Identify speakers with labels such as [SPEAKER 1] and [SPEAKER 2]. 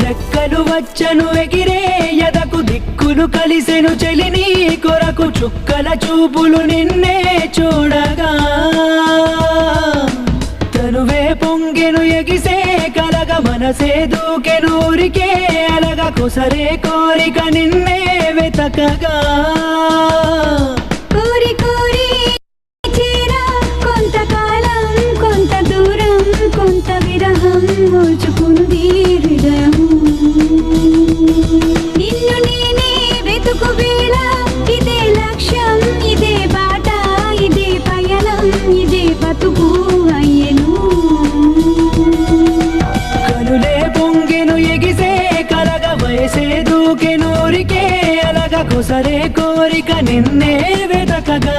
[SPEAKER 1] రెక్కలు వచ్చను ఎగిరే ఎదకు దిక్కులు కలిసెను చెలిని కొరకు చుక్కల చూపులు నిన్నే చూడగా తనువే పొంగెను ఎగిసే కలగ మనసే దూకెను ఊరికే అలగ కుసరే కోరిక నిన్నే వెతకగా
[SPEAKER 2] కోరి కోరి చేరా కొంతకాలం కొంత దూరం కొంత విరహం ఓర్చుకుంది హృదయం నిన్ను నేనే వెతుకు వేళ ఇదే లక్ష్యం ఇదే బాట ఇదే పయనం ఇదే బతుకు అయ్యెను
[SPEAKER 1] కనులే పొంగెను ఎగిసే కలగ వయసే దూకెను ఊరికే అలగ కుసరే కోరిక నిన్నే వెతకగా